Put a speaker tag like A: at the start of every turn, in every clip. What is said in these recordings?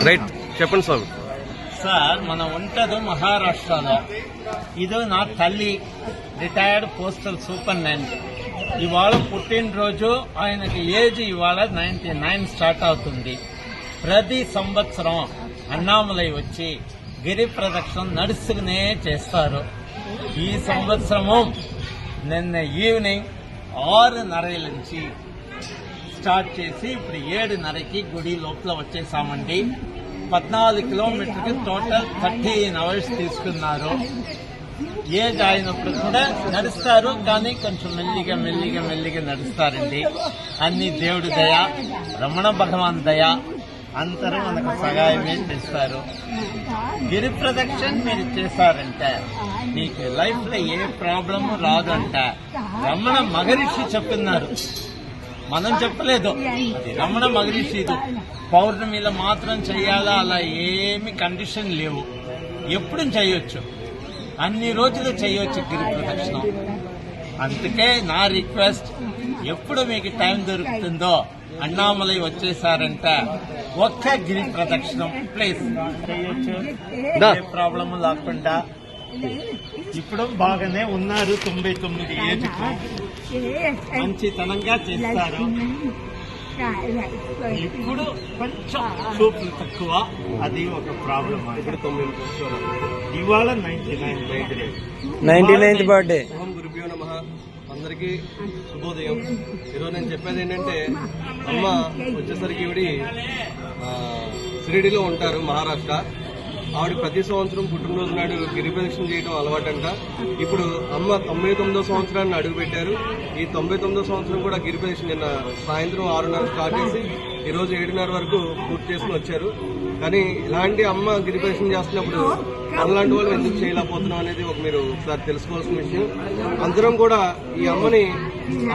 A: Right, చెప్పండి స్వామి.
B: Sir మనం ఉంటది మహారాష్ట్రలో. ఇది నా తల్లి, రిటైర్డ్ పోస్టల్ సూపరింటెండెంట్. ఇవాళ పుట్టినరోజు, ఆయనకి ఏజ్ ఇవాళ 99 స్టార్ట్ అవుతుంది. ప్రతి సంవత్సరం అన్నామలై వచ్చి గిరి ప్రదక్షిణ నడుస్తూనే చేస్తారు. ఈ సంవత్సరము నిన్న ఈవినింగ్ 6:30 నుంచి స్టార్ట్ చేసి ఇప్పుడు 7:30కి గుడి లోపల వచ్చేసామండి. 14 కిలోమీటర్కి టోటల్ 13 అవర్స్ తీసుకున్నారు. ఏజ్ అయినప్పుడు కూడా నడుస్తారు, కానీ కొంచెం మెల్లిగా నడుస్తారండి. అన్ని దేవుడి దయ, రమణ భగవాన్ దయ, అందరూ మనకు సహాయమే చేస్తారు. గిరి ప్రదక్షిణ మీరు చేశారంటే మీకు లైఫ్ లో ఏ ప్రాబ్లమ్ రాదంట రమణ మహర్షి చెప్తున్నారు. మనం చెప్పలేదు, అది రమణ మహర్షి. ఇది పౌర్ణమిలో మాత్రం చేయాలా, అలా ఏమి కండిషన్ లేవు, ఎప్పుడు చేయొచ్చు, అన్ని రోజులు చేయొచ్చు గిరి ప్రదక్షిణం. అందుకే నా రిక్వెస్ట్, ఎప్పుడు మీకు టైం దొరుకుతుందో అన్నామలై వచ్చేసారంటే ఒక్క గిరి ప్రదక్షిణం ప్లీజ్ చేయొచ్చు, ఏ ప్రాబ్లం లేకుండా. ఇప్పుడు బాగానే ఉన్నారు, 99 ఏజ్కు మంచితనంగా చేస్తారు. ఇప్పుడు కొంచెం చూపులు తక్కువ, అది ఒక ప్రాబ్లం. ఇవాళ
C: 99th బర్త్డే.
A: గురుభ్యో నమః. అందరికీ శుభోదయం. ఈరోజు నేను చెప్పేది ఏంటంటే, అమ్మ వచ్చేసరికి ఈవిడి షిరిడీలో ఉంటారు, మహారాష్ట్ర. ఆవిడ ప్రతి సంవత్సరం పుట్టినరోజు నాడు గిరి ప్రదక్షిణ చేయడం అలవాటంట. ఇప్పుడు అమ్మ 99వ సంవత్సరాన్ని అడుగుపెట్టారు. ఈ 99వ సంవత్సరం కూడా గిరి ప్రదక్షిణ నిన్న సాయంత్రం 6:30 స్టార్ట్ చేసి ఈరోజు 7:30 వరకు పూర్తి చేసుకుని వచ్చారు. కానీ ఇలాంటి అమ్మ గిరి ప్రదక్షిణ చేస్తున్నప్పుడు అలాంటి వాళ్ళు ఎందుకు చేయలేకపోతున్నాం అనేది మీరు ఒకసారి తెలుసుకోవాల్సిన విషయం. అందరం కూడా ఈ అమ్మని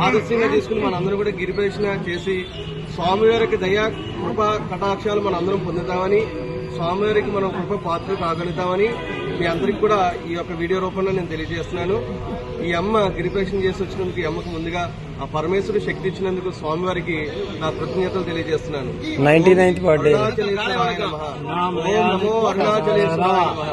A: ఆదర్శంగా తీసుకుని మనందరం కూడా గిరి ప్రదక్షిణ చేసి స్వామివారికి దయా కృపా కటాక్షాలు మనం అందరం పొందుతామని, స్వామివారికి మనం కృప పాత్ర కాగలుగుతామని మీ అందరికి కూడా ఈ యొక్క వీడియో రూపంలో నేను తెలియజేస్తున్నాను. ఈ అమ్మ గిరి ప్రదక్షిణ చేసి వచ్చినందుకు, ఈ అమ్మకు ముందుగా ఆ పరమేశ్వరుడు శక్తి ఇచ్చినందుకు స్వామివారికి నా కృతజ్ఞతలు తెలియజేస్తున్నాను.
C: 99th birthday.
B: నమో అరుణాచలేశ్వరాయ నమః.